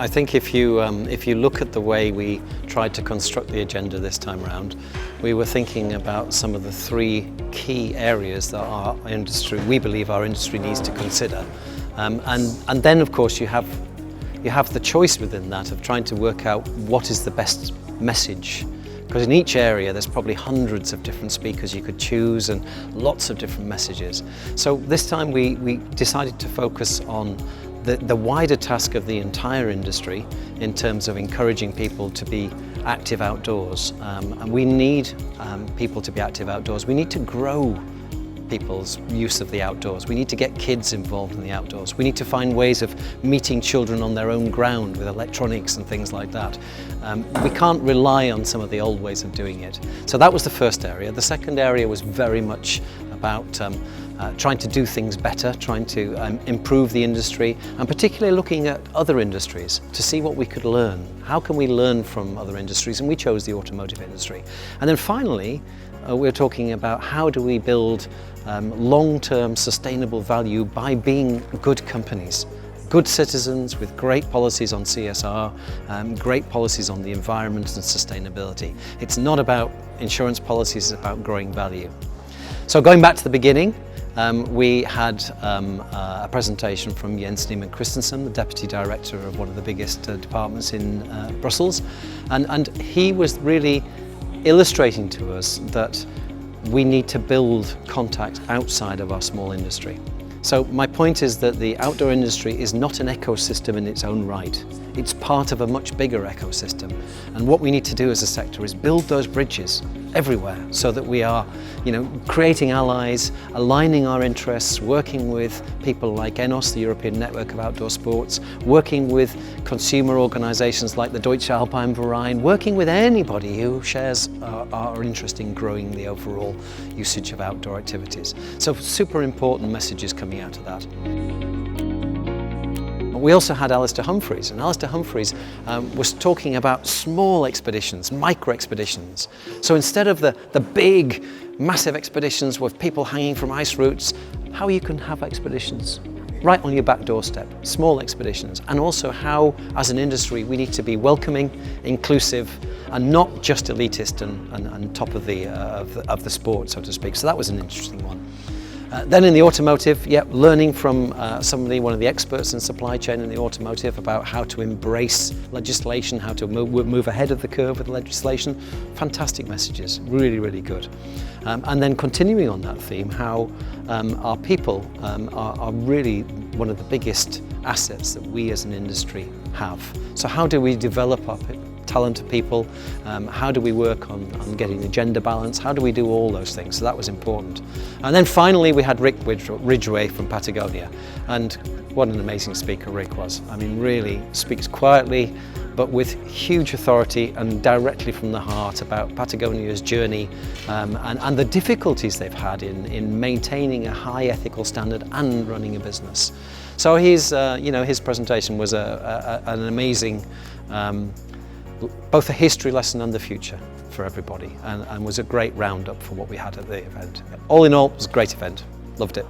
I think if you look at the way we tried to construct the agenda this time around, we were thinking about some of the three key areas that we believe our industry needs to consider. And then of course you have the choice within that of trying to work out what is the best message. Because in each area there's probably hundreds of different speakers you could choose and lots of different messages. So this time we decided to focus on the wider task of the entire industry in terms of encouraging people to be active outdoors. And we need people to be active outdoors. We need to grow people's use of the outdoors. We need to get kids involved in the outdoors. We need to find ways of meeting children on their own ground with electronics and things like that. We can't rely on some of the old ways of doing it. So that was the first area. The second area was very much about trying to do things better, trying to improve the industry, and particularly looking at other industries to see what we could learn. How can we learn from other industries? And we chose the automotive industry. And then finally, we're talking about how do we build long-term sustainable value by being good companies. Good citizens with great policies on CSR, great policies on the environment and sustainability. It's not about insurance policies, it's about growing value. So going back to the beginning, we had a presentation from Jens Niemann Christensen, the Deputy Director of one of the biggest departments in Brussels, and he was really illustrating to us that we need to build contacts outside of our small industry. So my point is that the outdoor industry is not an ecosystem in its own right. It's part of a much bigger ecosystem. And what we need to do as a sector is build those bridges everywhere so that we are, creating allies, aligning our interests, working with people like ENOS, the European Network of Outdoor Sports, working with consumer organisations like the Deutsche Alpine Verein, working with anybody who shares our interest in growing the overall usage of outdoor activities. So super important messages coming out of that. We also had Alistair Humphreys, and Alistair Humphreys was talking about small expeditions, micro expeditions. So instead of the big, massive expeditions with people hanging from ice routes, how you can have expeditions right on your back doorstep, small expeditions, and also how, as an industry, we need to be welcoming, inclusive, and not just elitist and top of the sport, so to speak. So that was an interesting one. Then in the automotive, learning from one of the experts in supply chain in the automotive about how to embrace legislation, how to move ahead of the curve with legislation. Fantastic messages, really, really good. And then continuing on that theme, how our people are really one of the biggest assets that we as an industry have. So how do we develop our talented people? How do we work on getting the gender balance? How do we do all those things? So that was important. And then finally we had Rick Ridgway from Patagonia, and what an amazing speaker Rick was. I mean, really speaks quietly but with huge authority and directly from the heart about Patagonia's journey and the difficulties they've had in maintaining a high ethical standard and running a business. So his presentation was an amazing both a history lesson and the future for everybody, and was a great roundup for what we had at the event. All in all, it was a great event. Loved it.